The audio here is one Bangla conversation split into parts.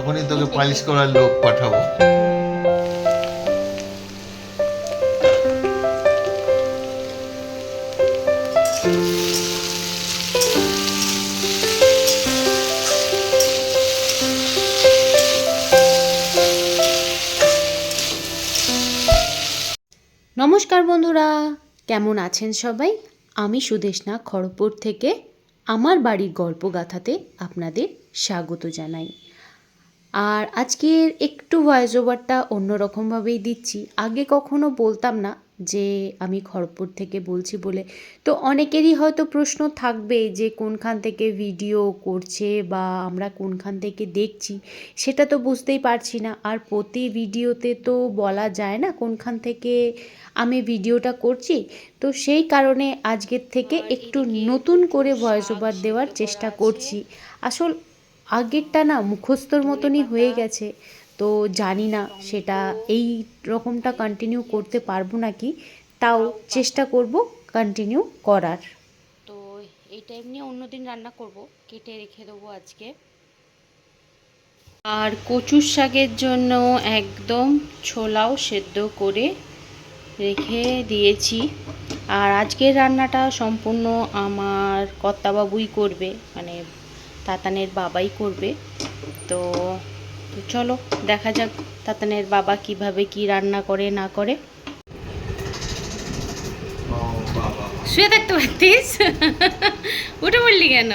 তখনই তোকে পালিশ করার লোক পাঠাবো। নমস্কার বন্ধুরা, কেমন আছেন সবাই? আমি সুদেষ্ণা খড়গপুর থেকে আমার বাড়ির গল্পগাথাতে আপনাদের স্বাগত জানাই। আর আজকের একটু ভয়েস ওভারটা অন্যরকমভাবেই দিচ্ছি। আগে কখনো বলতাম না যে আমি খড়গপুর থেকে বলছি বলে। তো অনেকেরই হয়তো প্রশ্ন থাকবে যে কোনখান থেকে ভিডিও করছে বা আমরা কোনখান থেকে দেখছি, সেটা তো বুঝতেই পারছি না। আর প্রতি ভিডিওতে তো বলা যায় না কোনখান থেকে আমি ভিডিওটা করছি। তো সেই কারণে আজকের থেকে একটু নতুন করে ভয়েস ওভার দেওয়ার চেষ্টা করছি। আসল আগেরটা না মুখস্থর মতনই হয়ে গেছে, তো জানি না সেটা এই রকমটা কন্টিনিউ করতে পারবো নাকি, তাও চেষ্টা করব কন্টিনিউ করার। তো এইটা এমনি অন্যদিন রান্না করব, কেটে রেখে দেবো আজকে। আর কচুর শাকের জন্য একদম ছোলাও সেদ্ধ করে রেখে দিয়েছি। আর আজকের রান্নাটা সম্পূর্ণ আমার কর্তাবাবুই করবে, মানে তাতানের বাবাই করবে। তো চলো দেখা যাক তাতানের বাবা কিভাবে কি রান্না করে না করে। শুয়ে থাকতে পারতিস, উঠে পড়লি কেন?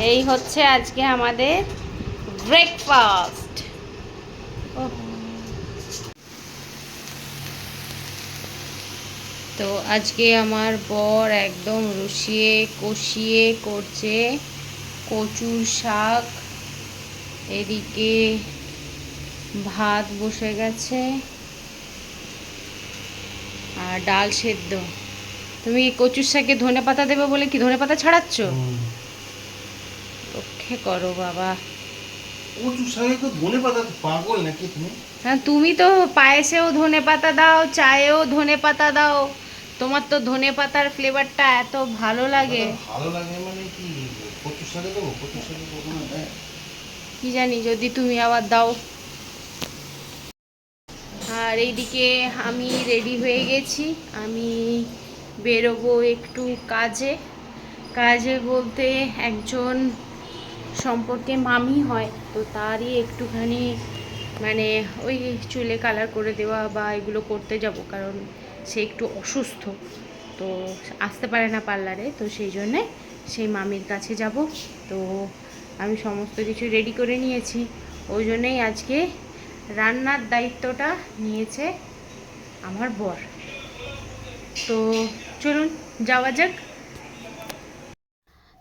এই হচ্ছে আজকে আমাদের ব্রেকফাস্ট। তো আজকে আমার বর একদম রসিয়ে কষিয়ে করছে কচুর শাক। এদিকে ভাত বসে গেছে আর ডাল সেদ্ধ। তুমি কচুর শাকে ধনেপাতা দেবে বলে কি ধনেপাতা ছাড়াচ্ছ? রক্ষে করো বাবা। কচুর শাকে তো ধনেপাতা, পাগল নাকি তুমি? হ্যাঁ, তুমি তো পায়েসেও ধনেপাতা দাও, চায়েও ধনেপাতা দাও। তোমার তো ধনেপাতার ফ্লেভারটা এত ভালো লাগে। ভালো লাগে মানে কি, কচুর শাকে দেবো? কচুর শাকে কখনো দেয়? কি জানি, যদি তুমি আবার দাও। আর এইদিকে আমি রেডি হয়ে গেছি, আমি বেরোবো একটু কাজে। কাজে বলতে একজন সম্পর্কে মামি হয়, তো তারই একটুখানি মানে ওই চুলে কালার করে দেওয়া বা এগুলো করতে যাব, কারণ সে একটু অসুস্থ, তো আসতে পারে না পার্লারে। তো সেই জন্যে সেই মামির কাছে যাব। তো আমি সমস্ত কিছু রেডি করে নিয়েছি, ওই জন্যেই আজকে রান্নার দায়িত্বটা নিয়েছে আমার বর। তো চলুন যাওয়া যাক।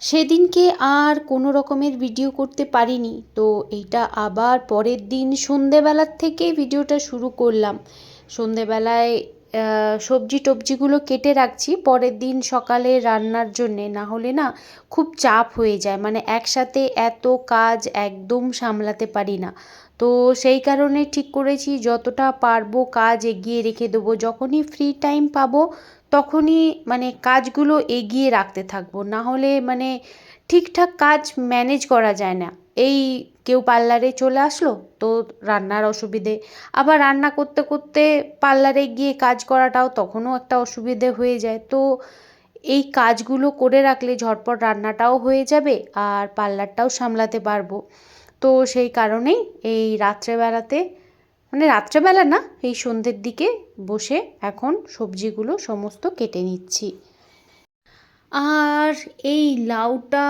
সেদিনকে আর কোনো রকমের ভিডিও করতে পারিনি, তো এইটা আবার পরের দিন সন্ধেবেলার থেকেই ভিডিওটা শুরু করলাম। সন্ধেবেলায় সবজি টবজিগুলো কেটে রাখছি পরের দিন সকালে রান্নার জন্যে, না হলে না খুব চাপ হয়ে যায়, মানে একসাথে এত কাজ একদম সামলাতে পারি না। তো সেই কারণে ঠিক করেছি যতটা পারবো কাজ এগিয়ে রেখে দেবো, যখনই ফ্রি টাইম পাবো তখনই মানে কাজগুলো এগিয়ে রাখতে থাকবো, না হলে মানে ঠিকঠাক কাজ ম্যানেজ করা যায় না। এই কেউ পার্লারে চলে আসলো তো রান্নার অসুবিধে, আবার রান্না করতে করতে পার্লারে গিয়ে কাজ করাটাও তখনও একটা অসুবিধে হয়ে যায়। তো এই কাজগুলো করে রাখলে ঝটপট রান্নাটাও হয়ে যাবে আর পার্লারটাও সামলাতে পারবো। তো সেই কারণেই এই রাত্রেবেলাতে, মানে রাত্রেবেলা না, এই সন্ধ্যের দিকে বসে এখন সবজিগুলো সমস্ত কেটে নিচ্ছি। আর এই লাউটা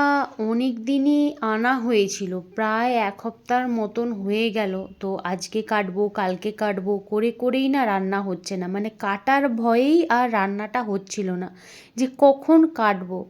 অনেক দিনই আনা হয়েছিল, প্রায় এক সপ্তাহর মতন হয়ে গেল। তো আজকে কাটবো কালকে কাটবো করে করেই না রান্না হচ্ছে না, মানে কাটার ভয়েই আর রান্নাটা হচ্ছিল না যে কখন কাটবো।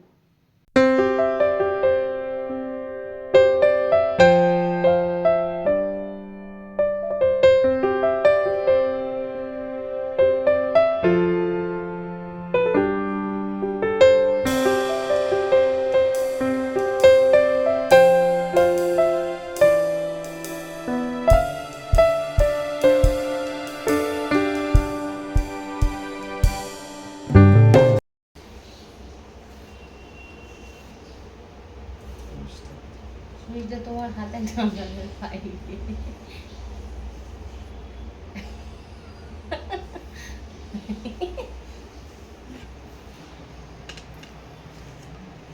ওই যে তোমার হাতে নামানোর পাইবে।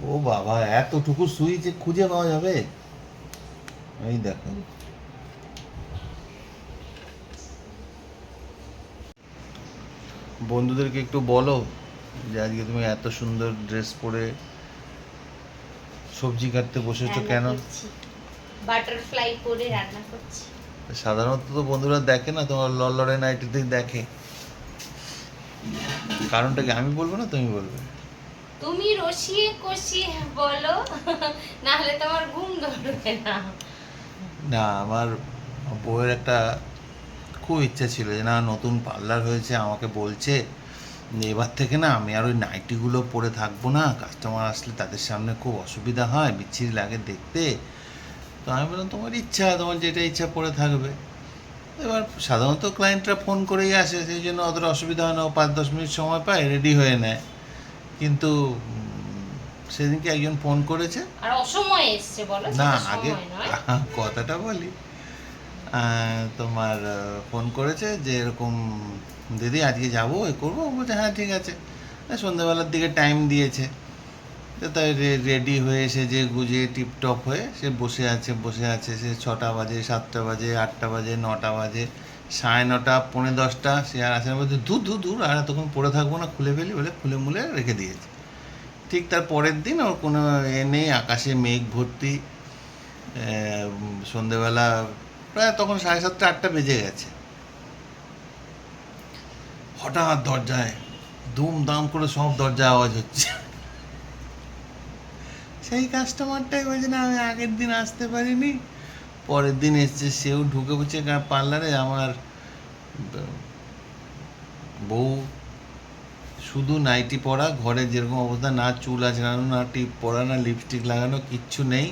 ও বাবা, এতটুকু সুই যে খুঁজে পাওয়া যাবে? এই দেখো, বন্ধুদেরকে একটু বলো যে আজকে তুমি এত সুন্দর ড্রেস পরে সবজি কাটতে বসেছো কেন? বাটারফ্লাই করে রান্না করছি। সাধারণত তো বন্ধুরা দেখে না, তোমার লড়লড়ে নাইটিতেই দেখে। কারণটা কি আমি বলবো না তুমি বলবে? তুমি রসিয়ে কষিয়ে বলো, না হলে তোমার ঘুম ধরবে না। না, আমার বউয়ের একটা খুব ইচ্ছা ছিল যে না, নতুন পার্লার হয়েছে, আমাকে বলছে যে এবার থেকে না আমি আর ওই নাইটিগুলো পরে থাকবো না, কাস্টমার আসলে তাদের সামনে খুব অসুবিধা হয়, বিচ্ছিরি লাগে দেখতে। তো আমি বললাম তোমার ইচ্ছা, তোমার যেটা ইচ্ছা পরে থাকবে। এবার সাধারণত ক্লায়েন্টরা ফোন করেই আসে, সেই জন্য অতটা অসুবিধা হয় না, ও 5-10 মিনিট সময় পায়, রেডি হয়ে নেয়। কিন্তু সেদিনকে একজন ফোন করেছে, আর অসময়ে এসছে বলো, না সেটা আগে সময় নয়। কথাটা বলি। তোমার ফোন করেছে যে এরকম দিদি আজকে যাবো, এ করবো। বলছে হ্যাঁ ঠিক আছে। সন্ধ্যাবেলার দিকে টাইম দিয়েছে, তো তাই রেডি হয়ে এসে যে গুজে টিপটপ হয়ে সে বসে আছে। সে 6টা বাজে, 7টা বাজে, 8টা বাজে, 9টা বাজে, 9:30, 9:45, সে আর আসে না। বলছে দূর আর এতক্ষণ পরে থাকবো না, খুলে ফেলি বলে খুলে মুলে রেখে দিয়েছে। ঠিক তার পরের দিন ওর কোনো নেই, আকাশে মেঘ ভর্তি। সন্ধেবেলা প্রায় তখন 7:30, 8টা বেজে গেছে। হঠাৎ দরজায় দুমদাম করে সব দরজায় আওয়াজ হচ্ছে। সেই কাস্টমারটাই বলছে না আমি আগের দিন আসতে পারিনি, পরের দিন এসছে। সেও ঢুকে পড়ছে পার্লারে। আমার বউ শুধু নাইটি পরা, ঘরে যেরকম অবস্থা, না চুল আঁচড়ানো, না টিপ পরা, না লিপস্টিক লাগানো, কিচ্ছু নেই।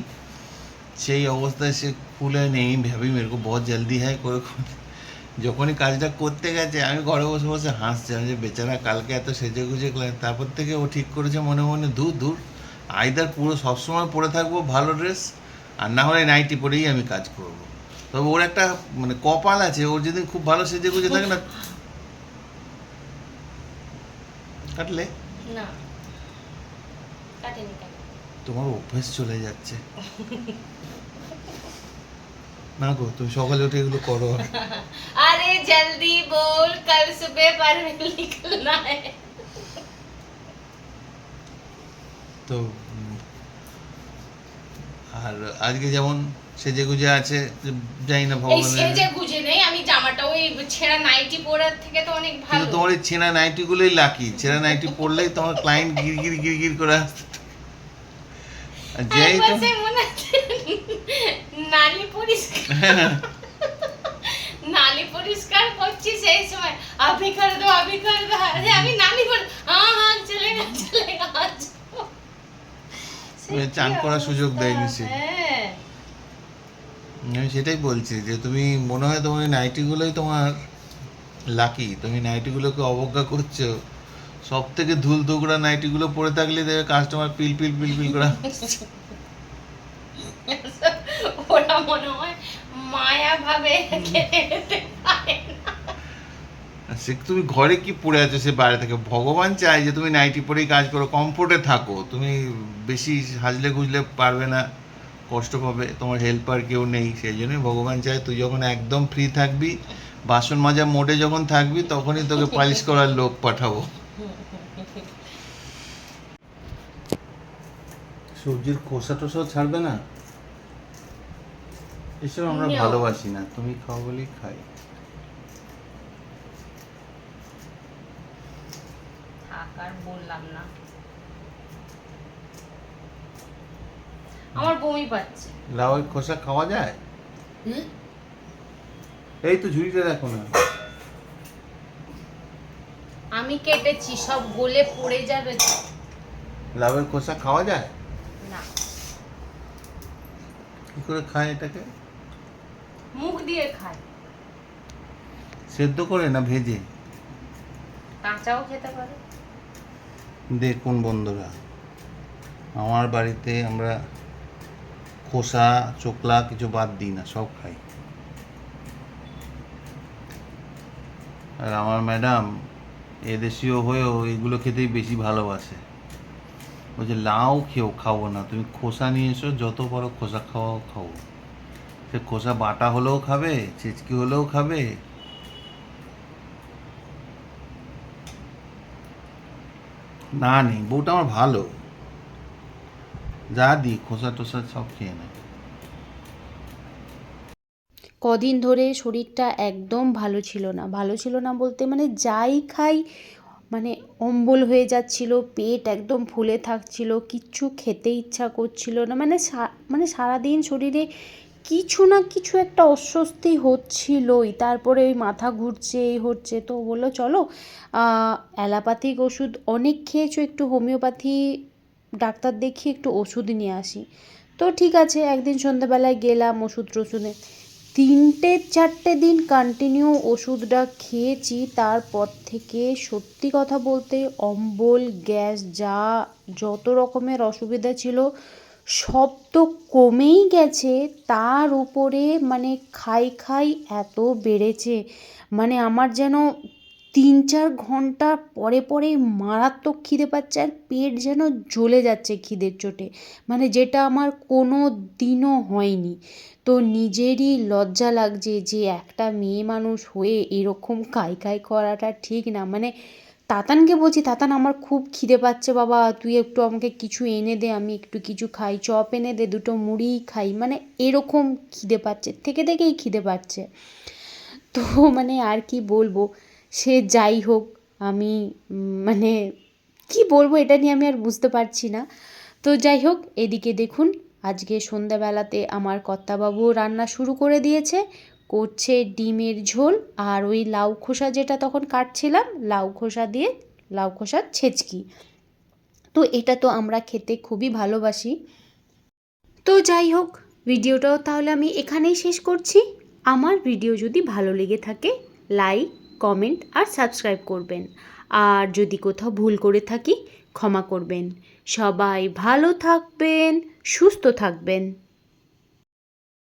সেই অবস্থায় সে খুলে নেই, ভাবি মেরে বহুত জলদি হয় করে যখনই কাজটা করতে গেছে আমি ঘরে বসে বসে হাসছিলাম যে বেচারা কালকে এত সেজে গুজে। তারপর থেকে ও ঠিক করেছে মনে মনে, দূর আইদার পুরো সবসময় পরে থাকবো ভালো ড্রেস, আর না হলে নাইটি পরেই আমি কাজ করব। তবে ওর একটা মানে কপাল আছে, ওর যেদিন খুব ভালো সেজে গুজে থাকে না। কাটলে না, কাটেনি কেন? তোমার অভ্যেস চলে যাচ্ছে। না গো, তুমি সকালে উঠে এগুলো করো। अरे जल्दी बोल, कल सुबह पर निकलना है। তো আর আজকে যেমন সেজে গুজে আছে, জানি না এই ভগবানের। সেজে গুজে নেই, আমি জামাটা ওই ছেঁড়া নাইটি পরার থেকে তো অনেক ভালো। কিন্তু তোমার এই ছেঁড়া নাইটিগুলোই লাকি। ছেঁড়া নাইটি পরলেই তোমার ক্লায়েন্ট গির করে আসতে। আর যেই তো একবার সে মনে আছে, নালি পরিষ্কার নালি পরিষ্কার করছি সেই সময় আভি কর দো আরে আমি নালি পর হ্যাঁ চলেগা চান করার সুযোগ দেয়নি সে। হ্যাঁ, আমি সেটাই বলছি যে তুমি মনে হয় তোমার এই নাইটিগুলোই তোমার লাকি, তুমি নাইটিগুলোকে অবজ্ঞা করছো। সব থেকে ধুল ধুকরা নাইটিগুলো পরে থাকলে দেখবে কাস্টমার পিল করে আসছে। ওরা মনে হয় মায়া ভাবে খেতে পারে না। সে তুমি ঘরে কি পরে আছো সে বাইরে থেকে, ভগবান চায় যে তুমি নাইটি পরেই কাজ করো, কমফোর্টে থাকো। তুমি বেশি সাজলে গুজলে পারবে না, কষ্ট পাবে, তোমার হেল্পার কেউ নেই। সেই জন্যই ভগবান চায় তুই যখন একদম ফ্রি থাকবি, বাসন মাজা মোডে যখন থাকবি, তখনই তোকে পালিশ করার লোক পাঠাবো। সবজির খোসা টোসাও ছাড়বে না, এসব আমরা ভালোবাসি না, তুমি খাও বলেই খাই। আর বললাম না, আমার বমি পাচ্ছে। লাউয়ের খোসা খাওয়া যায়? এই তো ঝুড়িটা দেখো না। আমি কেটেছি, সব গলে পড়ে যাবে। লাউয়ের খোসা খাওয়া যায়? না, কি করে খায় এটাকে? মুখ দিয়ে খায়। সেদ্ধ করে না ভেজে? কাঁচাও খেতে পারে। দেখুন বন্ধুরা, আমার বাড়িতে আমরা খোসা চোকলা কিছু বাদ দিই না, সব খাই। আর আমার ম্যাডাম এদেশীয় হয়েও এগুলো খেতেই বেশি ভালোবাসে। বলছে লাউ খাবো না, তুমি খোসা নিয়ে এসো, যত বড় খোসা খাওয়াও খাবো। সে খোসা বাটা হলেও খাবে, ছেচকি হলেও খাবে। না নেই, বউটা আমার ভালো, যা দিই খোসা টোসা সব খেয়ে নেয়। কদিন ধরে শরীরটা একদম ভালো ছিল না, ভালো ছিল না বলতে মানে যাই খাই মানে অম্বল হয়ে যাচ্ছিল, পেট একদম ফুলে থাকছিল, কিচ্ছু খেতে ইচ্ছা করছিল না, মানে সারাদিন শরীরে কিছু না কিছু একটা অস্বস্তি হচ্ছিলই। তারপরে ওই মাথা ঘুরছে, এই হচ্ছে, তো বললো চলো অ্যালোপ্যাথিক ওষুধ অনেক খেয়েছো, একটু হোমিওপ্যাথি ডাক্তার দেখিয়ে একটু ওষুধ নিয়ে আসি। তো ঠিক আছে, একদিন সন্ধ্যাবেলায় গেলাম ওষুধ টষুধে, 3-4 দিন কন্টিনিউ ওষুধটা খেয়েছি। তারপর থেকে সত্যি কথা বলতে অম্বল, গ্যাস, যত রকমের অসুবিধা ছিল সব তো কমেই গেছে, তার উপরে মানে খাই এত বেড়েছে, মানে আমার যেন 3-4 ঘন্টা পরে পরে মারাত্মক খিদে পাচ্ছে, আর পেট যেন জ্বলে যাচ্ছে খিদের চোটে, মানে যেটা আমার কোনো দিনও হয়নি। তো নিজেরই লজ্জা লাগছে যে একটা মেয়ে মানুষ হয়ে এরকম কাই করাটা ঠিক না। মানে তাতানকে বলছি, তাতান আমার খুব খিদে পাচ্ছে বাবা, তুই একটু আমাকে কিছু এনে দে, আমি একটু কিছু খাই, চপ এনে দে, দুটো মুড়ি খাই, মানে এরকম খিদে পাচ্ছে, থেকেই খিদে পাচ্ছে। তো মানে আর কি বলবো, সে যাই হোক, আমি মানে কি বলবো এটা নিয়ে আমি আর বুঝতে পারছি না। তো যাই হোক, এদিকে দেখুন আজকে সন্ধ্যাবেলাতে আমার কর্তাবাবু রান্না শুরু করে দিয়েছে, করছে ডিমের ঝোল আর ওই লাউ খোসা যেটা তখন কাটছিলাম, লাউ খোসা দিয়ে লাউ খোসার ছেচকি। তো এটা তো আমরা খেতে খুবই ভালোবাসি। তো যাই হোক, ভিডিওটাও তাহলে আমি এখানেই শেষ করছি। আমার ভিডিও যদি ভালো লেগে থাকে লাইক, কমেন্ট আর সাবস্ক্রাইব করবেন, আর যদি কোথাও ভুল করে থাকি ক্ষমা করবেন। সবাই ভালো থাকবেন, সুস্থ থাকবেন।